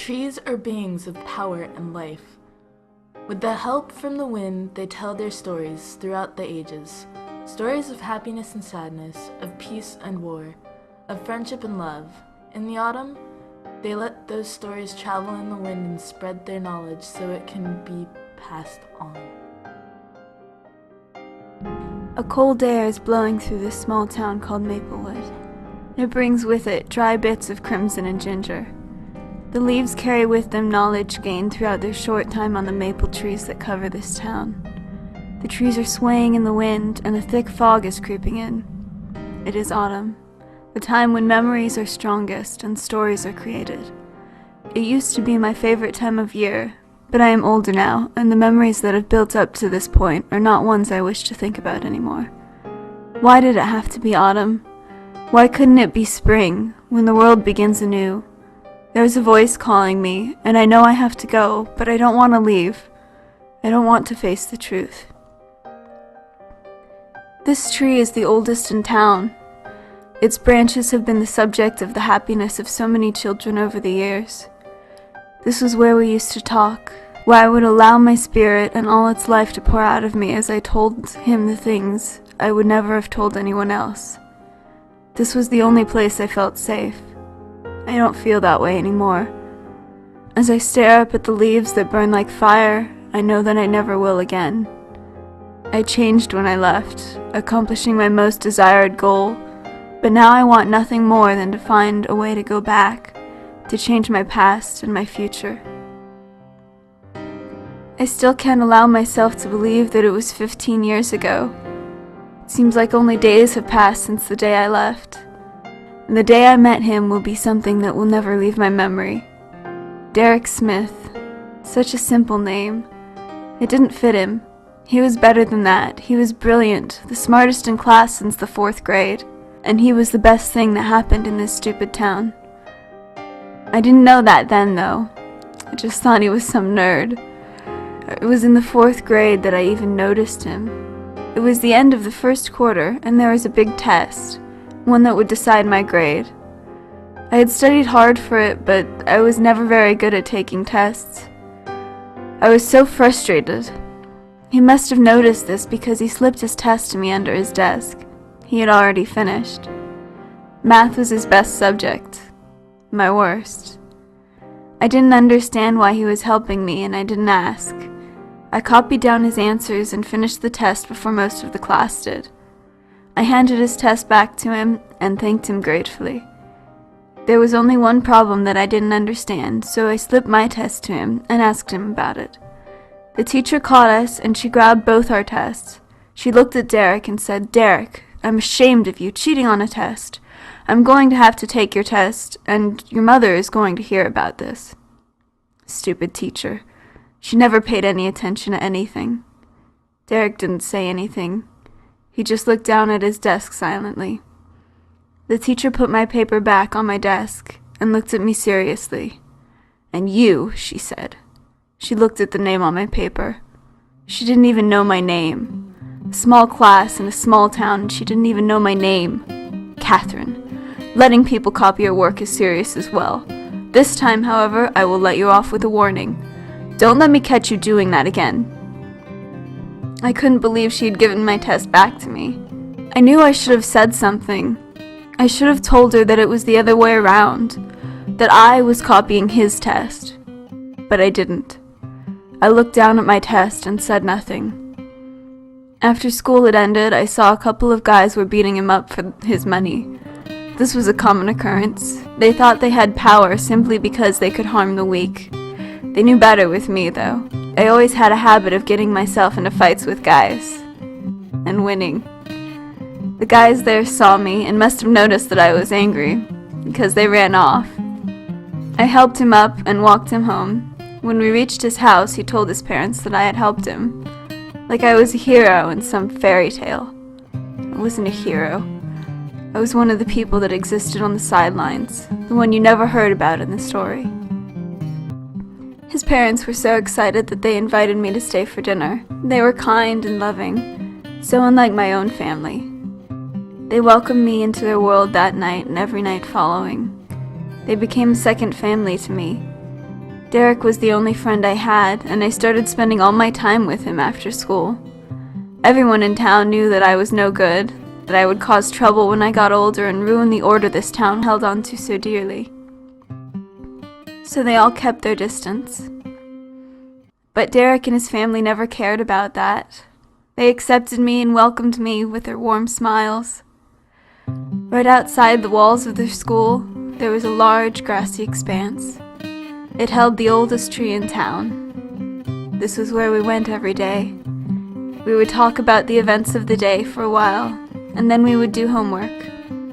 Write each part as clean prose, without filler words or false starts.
Trees are beings of power and life. With the help from the wind, they tell their stories throughout the ages. Stories of happiness and sadness, of peace and war, of friendship and love. In the autumn, they let those stories travel in the wind and spread their knowledge so it can be passed on. A cold air is blowing through this small town called Maplewood. It brings with it dry bits of crimson and ginger. The leaves carry with them knowledge gained throughout their short time on the maple trees that cover this town. The trees are swaying in the wind, and a thick fog is creeping in. It is autumn, the time when memories are strongest and stories are created. It used to be my favorite time of year, but I am older now, and the memories that have built up to this point are not ones I wish to think about anymore. Why did it have to be autumn? Why couldn't it be spring, when the world begins anew? There's a voice calling me, and I know I have to go, but I don't want to leave. I don't want to face the truth. This tree is the oldest in town. Its branches have been the subject of the happiness of so many children over the years. This was where we used to talk, where I would allow my spirit and all its life to pour out of me as I told him the things I would never have told anyone else. This was the only place I felt safe. I don't feel that way anymore. As I stare up at the leaves that burn like fire, I know that I never will again. I changed when I left, accomplishing my most desired goal, but now I want nothing more than to find a way to go back, to change my past and my future. I still can't allow myself to believe that it was 15 years ago. It seems like only days have passed since the day I left. And the day I met him will be something that will never leave my memory. Derek Smith. Such a simple name. It didn't fit him. He was better than that. He was brilliant, the smartest in class since the 4th grade. And he was the best thing that happened in this stupid town. I didn't know that then, though. I just thought he was some nerd. It was in the 4th grade that I even noticed him. It was the end of the first quarter, and there was a big test. One that would decide my grade. I had studied hard for it, but I was never very good at taking tests. I was so frustrated. He must have noticed this because he slipped his test to me under his desk. He had already finished. Math was his best subject. My worst. I didn't understand why he was helping me, and I didn't ask. I copied down his answers and finished the test before most of the class did. I handed his test back to him and thanked him gratefully. There was only one problem that I didn't understand, so I slipped my test to him and asked him about it. The teacher caught us and she grabbed both our tests. She looked at Derek and said, "Derek, I'm ashamed of you cheating on a test. I'm going to have to take your test, and your mother is going to hear about this." Stupid teacher. She never paid any attention to anything. Derek didn't say anything. He just looked down at his desk silently. The teacher put my paper back on my desk and looked at me seriously. "And you," she said. She looked at the name on my paper. She didn't even know my name. A small class in a small town, and she didn't even know my name. Catherine. Letting people copy your work is serious as well. This time, however, I will let you off with a warning. Don't let me catch you doing that again. I couldn't believe she had given my test back to me. I knew I should have said something. I should have told her that it was the other way around, that I was copying his test. But I didn't. I looked down at my test and said nothing. After school had ended, I saw a couple of guys were beating him up for his money. This was a common occurrence. They thought they had power simply because they could harm the weak. They knew better with me, though. I always had a habit of getting myself into fights with guys. And winning. The guys there saw me and must have noticed that I was angry, because they ran off. I helped him up and walked him home. When we reached his house, he told his parents that I had helped him. Like I was a hero in some fairy tale. I wasn't a hero. I was one of the people that existed on the sidelines, the one you never heard about in the story. His parents were so excited that they invited me to stay for dinner. They were kind and loving, so unlike my own family. They welcomed me into their world that night and every night following. They became a second family to me. Derek was the only friend I had, and I started spending all my time with him after school. Everyone in town knew that I was no good, that I would cause trouble when I got older and ruin the order this town held on to so dearly. So they all kept their distance. But Derek and his family never cared about that. They accepted me and welcomed me with their warm smiles. Right outside the walls of their school, there was a large grassy expanse. It held the oldest tree in town. This was where we went every day. We would talk about the events of the day for a while, and then we would do homework.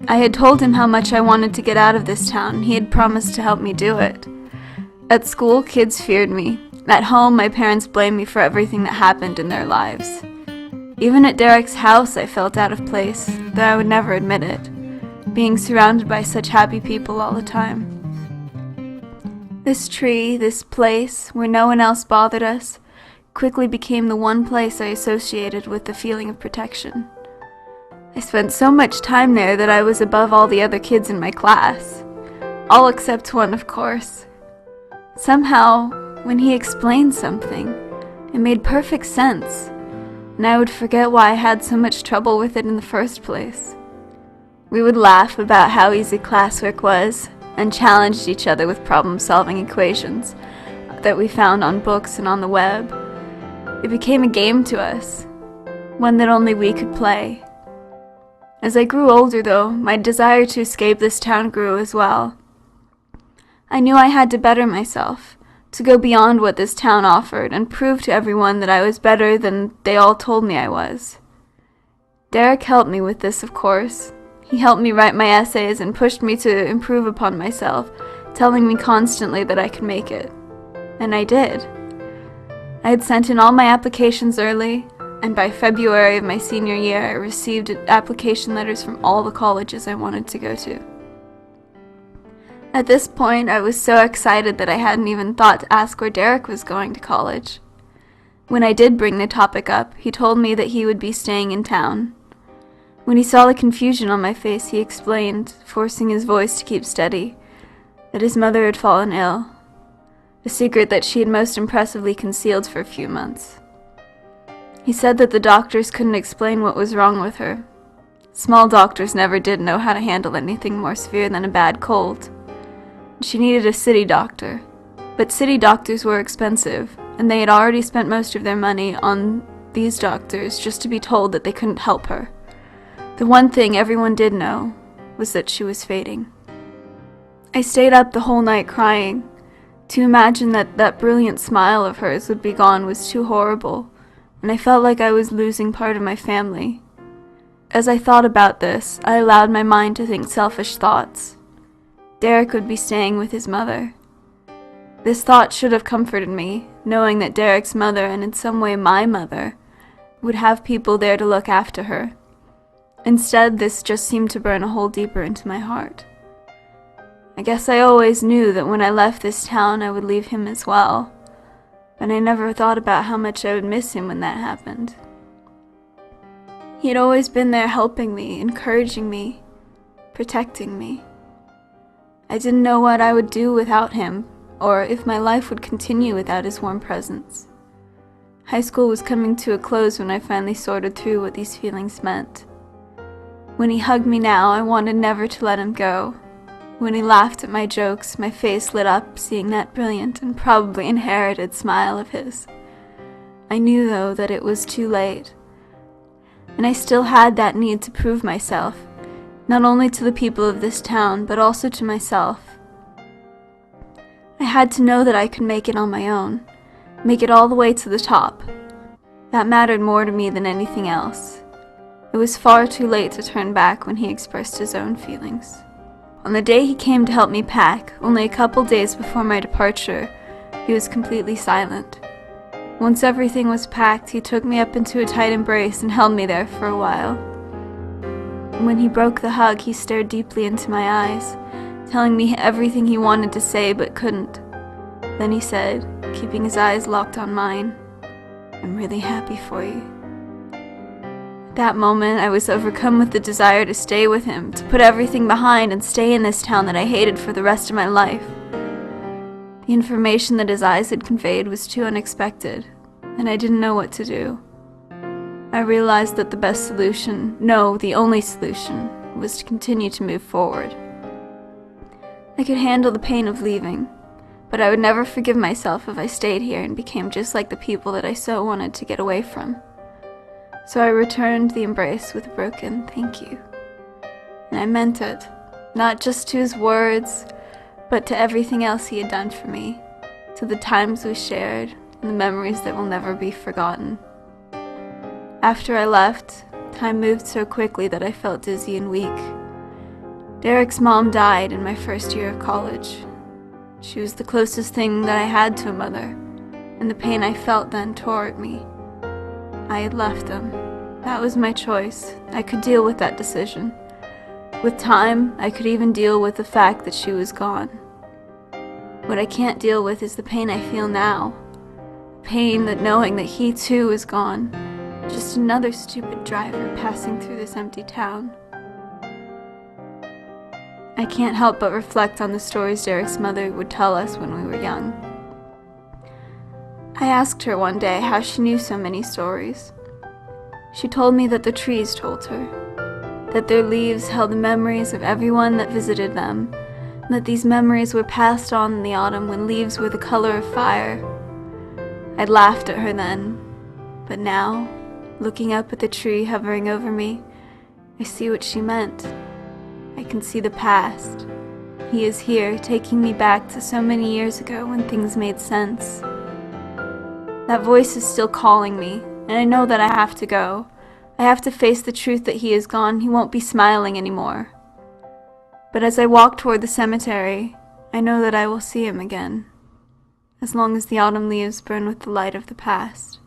I had told him how much I wanted to get out of this town, and he had promised to help me do it. At school, kids feared me. At home, my parents blamed me for everything that happened in their lives. Even at Derek's house, I felt out of place, though I would never admit it, being surrounded by such happy people all the time. This tree, this place, where no one else bothered us, quickly became the one place I associated with the feeling of protection. I spent so much time there that I was above all the other kids in my class. All except one, of course. Somehow, when he explained something, it made perfect sense, and I would forget why I had so much trouble with it in the first place. We would laugh about how easy classwork was, and challenged each other with problem-solving equations that we found on books and on the web. It became a game to us, one that only we could play. As I grew older, though, my desire to escape this town grew as well. I knew I had to better myself, to go beyond what this town offered, and prove to everyone that I was better than they all told me I was. Derek helped me with this, of course. He helped me write my essays and pushed me to improve upon myself, telling me constantly that I could make it. And I did. I had sent in all my applications early, and by February of my senior year, I received application letters from all the colleges I wanted to go to. At this point, I was so excited that I hadn't even thought to ask where Derek was going to college. When I did bring the topic up, he told me that he would be staying in town. When he saw the confusion on my face, he explained, forcing his voice to keep steady, that his mother had fallen ill, a secret that she had most impressively concealed for a few months. He said that the doctors couldn't explain what was wrong with her. Small doctors never did know how to handle anything more severe than a bad cold. She needed a city doctor, but city doctors were expensive, and they had already spent most of their money on these doctors just to be told that they couldn't help her. The one thing everyone did know was that she was fading. I stayed up the whole night crying. To imagine that brilliant smile of hers would be gone was too horrible, and I felt like I was losing part of my family. As I thought about this, I allowed my mind to think selfish thoughts. Derek would be staying with his mother. This thought should have comforted me, knowing that Derek's mother, and in some way my mother, would have people there to look after her. Instead, this just seemed to burn a hole deeper into my heart. I guess I always knew that when I left this town I would leave him as well, but I never thought about how much I would miss him when that happened. He had always been there helping me, encouraging me, protecting me. I didn't know what I would do without him, or if my life would continue without his warm presence. High school was coming to a close when I finally sorted through what these feelings meant. When he hugged me now, I wanted never to let him go. When he laughed at my jokes, my face lit up seeing that brilliant and probably inherited smile of his. I knew, though, that it was too late. And I still had that need to prove myself, not only to the people of this town, but also to myself. I had to know that I could make it on my own, make it all the way to the top. That mattered more to me than anything else. It was far too late to turn back when he expressed his own feelings. On the day he came to help me pack, only a couple days before my departure, he was completely silent. Once everything was packed, he took me up into a tight embrace and held me there for a while. When he broke the hug, he stared deeply into my eyes, telling me everything he wanted to say but couldn't. Then he said, keeping his eyes locked on mine, "I'm really happy for you." At that moment, I was overcome with the desire to stay with him, to put everything behind and stay in this town that I hated for the rest of my life. The information that his eyes had conveyed was too unexpected, and I didn't know what to do. I realized that the best solution, no, the only solution, was to continue to move forward. I could handle the pain of leaving, but I would never forgive myself if I stayed here and became just like the people that I so wanted to get away from. So I returned the embrace with a broken thank you. And I meant it, not just to his words, but to everything else he had done for me, to the times we shared and the memories that will never be forgotten. After I left, time moved so quickly that I felt dizzy and weak. Derek's mom died in my first year of college. She was the closest thing that I had to a mother, and the pain I felt then tore at me. I had left them. That was my choice. I could deal with that decision. With time, I could even deal with the fact that she was gone. What I can't deal with is the pain I feel now. Pain that knowing that he too is gone. Just another stupid driver passing through this empty town. I can't help but reflect on the stories Derek's mother would tell us when we were young. I asked her one day how she knew so many stories. She told me that the trees told her, that their leaves held the memories of everyone that visited them, and that these memories were passed on in the autumn when leaves were the color of fire. I'd laughed at her then, but now, looking up at the tree hovering over me, I see what she meant. I can see the past. He is here, taking me back to so many years ago when things made sense. That voice is still calling me, and I know that I have to go. I have to face the truth that he is gone. He won't be smiling anymore. But as I walk toward the cemetery, I know that I will see him again, as long as the autumn leaves burn with the light of the past.